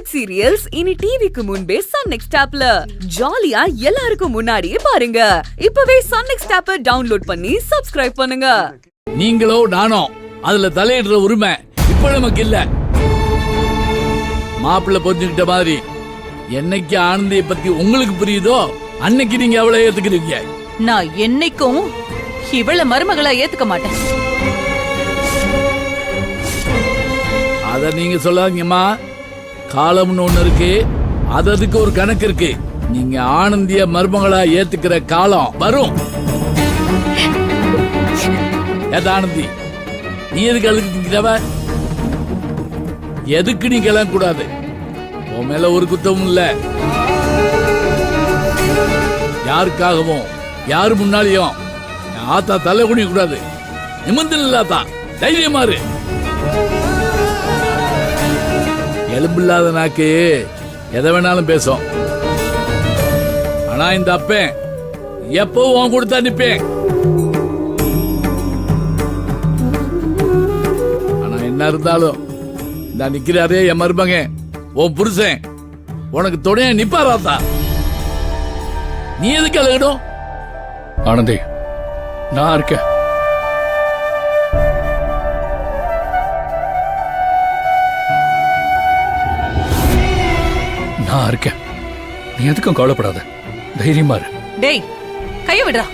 Web serials இனி டிவிக்கு முன்பே சன் நெக்ஸ்ட் ஆப்ல ஜாலியா எல்லாருக்கும் முன்னாடியே பாருங்க. இப்பவே சன் நெக்ஸ்ட் ஆப்பை டவுன்லோட் பண்ணி சப்ஸ்கிரைப் பண்ணுங்க. நீங்களோ நானோ அதுல தலையிடுற உரிமை இப்ப நமக்கு இல்ல. மாப்பிள்ள புரிஞ்சுக்கிட்ட மாதிரி என்னைக்கு ஆனந்தியை பத்தி உங்களுக்கு புரியுதோ அன்னைக்கு நீங்க அவளை ஏத்துக்கிறீங்க. நான் என்னைக்கும் இவள மருமகளா ஏத்துக்க மாட்டேன். அத நீங்க சொல்லாதீங்கம்மா. காலம்னு ஒண்ணு இருக்கு, அதுக்கு ஒரு கணக்கு இருக்கு. நீங்க ஆனந்திய மருமகளா ஏத்துக்கிற காலம் வரும். ஆனந்தி, நீ எதுக்கு அழுதுக்கிறவ? எதுக்கு நீ கிளம்ப கூடாது? உன் மேல ஒரு குத்தமும் இல்ல. யாருக்காகவும் யாரு முன்னாலேயும் ஆத்தா தலை குனிய கூடாது. நிமிர்ந்து இல்லாதா தைரியமாறு. எலும்பில்லாத நாக்கு எதை வேணாலும் பேசும். ஆனா இந்த அப்பன் எப்பவும் உன் கொடுத்தா நிப்பேன். ஆனா என்ன இருந்தாலும் நான் நிக்கிறாரே என் மருமக, உன் புருஷன் உனக்கு துணையா நிப்பாராத்தா. நீ எதுக்கு அழகணும்? ஆனந்தி, நான் இருக்கேன். நான் இருக்கேன். நீ எதுக்கும் கவலைப்படாத, தைரியமா இரு. டேய், கைய விடுறா.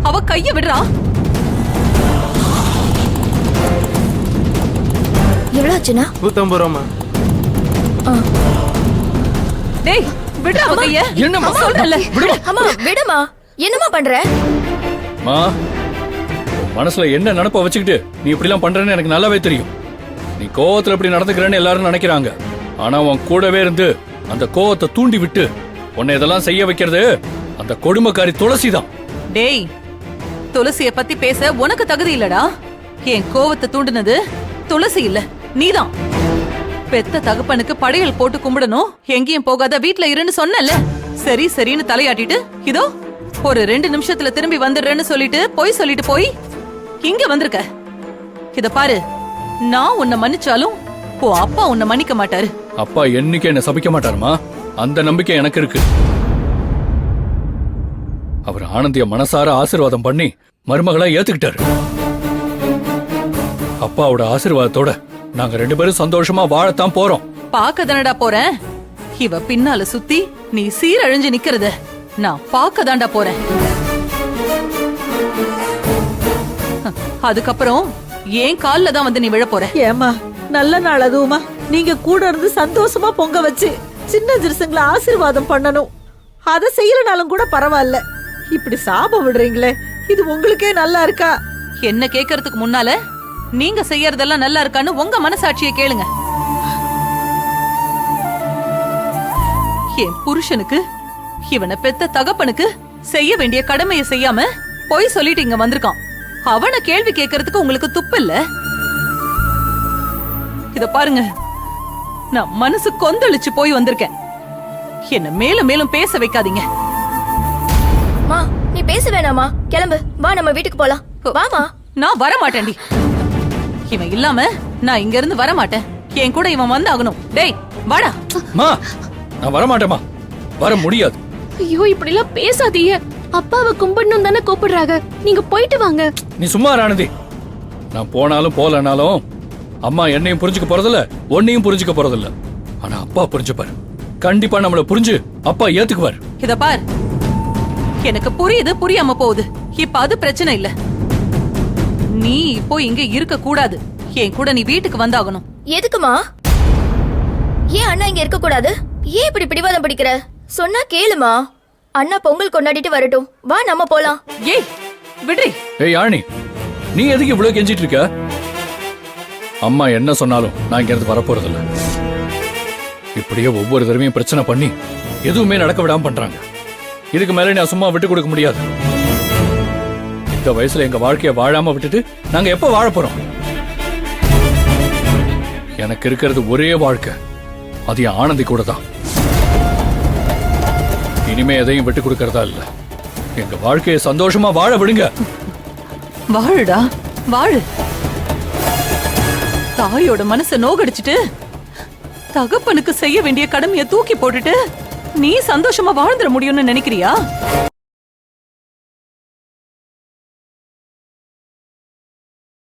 அவ கைய விடுறா. எவ்வளவு ஆச்சுனா? 150 ரூபாமா. டேய், விடுறா அவ கைய. என்னம்மா சொல்றல? அம்மா விடுமா. என்னம்மா பண்ற? மா, மனசுல என்ன நினைப்ப வச்சுக்கிட்டு நீ இப்படி எல்லாம் பண்றேன்னு எனக்கு நல்லாவே தெரியும். நீ கோவத்துல இப்படி நடந்துக்கிறேன்னு எல்லாரும் நினைக்கிறாங்க. ஆனா உன் கூடவே இருந்து அந்த கோவத்தை தூண்டி விட்டு உன்னை இதெல்லாம் செய்ய வைக்கிறது அந்த கொடுமைக்காரி துளசி தான். டேய், துளசிய பத்தி பேச உனக்கு தகுதி இல்லடா. என் கோவத்தை தூண்டுனது துளசி இல்ல, நீதான். பெத்த தகப்பனுக்கு படையல் போட்டு கும்பிடணும், எங்கேயும் போகாத வீட்ல இருன்னு சொன்னல. சரி சரின்னு தலையாட்டிட்டு இதோ ஒரு 2 நிமிஷத்துல திரும்பி வந்துடுறேன்னு சொல்லிட்டு போய் இங்க வந்திருக்க. இத பாரு, நான் உன்னை மன்னிச்சாலும் அப்பா உன்னை மன்னிக்க மாட்டாரு. அப்பா என்னைக்கு என்ன சபிக்க மாட்டாருமா, அந்த நம்பிக்கை எனக்கு இருக்கு. அவர் ஆனந்திய மனசார ஆசீர்வாதம் பண்ணி மருமகளா ஏத்துக்கிட்டாரு. அப்பாவோட ஆசீர்வாதத்தோட நாங்க 2 பேரும் சந்தோஷமா வாழத்தான் போறோம். பாக்க தானடா போறேன். இவ பின்னால சுத்தி நீ சீரழிஞ்சு நிக்கிறத நான் பாக்க தாண்டா போறேன். அதுக்கப்புறம் ஏன் கால்ல தான் வந்து நீ விழ போற. ஏமா, நல்ல நாள் அதுவுமா. நீங்க கூட இருந்து சந்தோஷமா பொங்க வச்சு சின்ன ஜிருசுங்களை ஆசீர்வாதம் பண்ணணும். அத செய்யறனாலும் கூட பரவாயில்ல. இப்படி சாபம் விடுறீங்களே, இது உங்களுக்கே நல்லா இருக்கா? என்ன கேக்குறதுக்கு முன்னால நீங்க செய்யறதெல்லாம் நல்லா இருக்கான்னு உங்க மனசாட்சியை கேளுங்க. என் புருஷனுக்கு, இவனை பெத்த தகப்பனுக்கு செய்ய வேண்டிய கடமையை செய்யாம போய் சொல்லிட்டு இங்க வந்திருக்கான். அவனை கேள்வி கேட்கறதுக்கு உங்களுக்கு துப்பு இல்ல? இத பாருங்க, நான் மனசு கொந்தளிச்சு போய் வந்திருக்கேன். என்ன மேலும் மேலும் பேச வைக்காதீங்க. மா, நீ பேச வேணாமா? கிளம்பு, வா நம்ம வீட்டுக்கு போலாம். வாமா. நான் வர மாட்டேன்டி. இவன் இல்லாம நான் இங்க இருந்து வர மாட்டேன். என் கூட இவன் வந்தாகணும். டேய் வாடா. மா, நான் வர மாட்டேமா, வர முடியாது. ஐயோ, இப்படி எல்லாம் பேசாதீங்க. அப்பாவை கும்பிடணும் தானே கூப்பிடுறாங்க. நீங்க போயிட்டு வாங்க. நீ சும்மா ஆனந்தி. நான் போனாலும் போலனாலும் அம்மா என்னையும் புரிஞ்சுக்க போறதில்ல, உன்னையும் புரிஞ்சுக்க போறதில்ல. ஆனா அப்பா புரிஞ்சுப்பாரு. கண்டிப்பா நம்மள புரிஞ்சு அப்பா ஏத்துக்குவார். இத பார், எனக்கு புரியுது, புரியாம போகுது. இப்ப அது பிரச்சனை இல்ல. நீ இப்போ இங்க இருக்க கூடாது. என் கூட நீ வீட்டுக்கு வந்தாகணும். எதுக்குமா? ஏன் அண்ணா இங்க இருக்க கூடாது? ஏன் இப்படி பிடிவாதம் பிடிக்கிற? சொன்னா கேளுமா. அண்ணா பொங்கல் கொண்டாடிட்டு வரட்டும். வா நம்ம போலாம். ஏய் விடுறி. ஏய் யாழி, நீ எதுக்கு இவ்வளவு கெஞ்சிட்டு இருக்க? அம்மா என்ன சொன்னாலும் நான் இங்க இருந்து வரப்போறதில்ல. இப்படியே ஒவ்வொரு தடவையும் பிரச்சனை பண்ணி எதுவுமே நடக்க விடாம பண்றாங்க. இதுக்கு மேல நான் சும்மா விட்டு கொடுக்க முடியாது. இந்த வயசுல எங்க வாழ்க்கைய வாழாம விட்டுட்டு நாங்க எப்ப வாழ போறோம்? எனக்கு இருக்கிறது ஒரே வாழ்க்கை, அது என் ஆனந்தி கூட தான். இனிமே எதையும் விட்டு கொடுக்கறதா இல்ல. எங்க வாழ்க்கையை சந்தோஷமா வாழ விடுங்க. வாழுடா, வாழு. தாயோட மனச நோகடிச்சிட்டு தகப்பனுக்கு செய்ய வேண்டிய கடமைய தூக்கி போட்டுட்டு நீ சந்தோஷமா வாழ்ந்துட முடியும்னு நினைக்கிறியா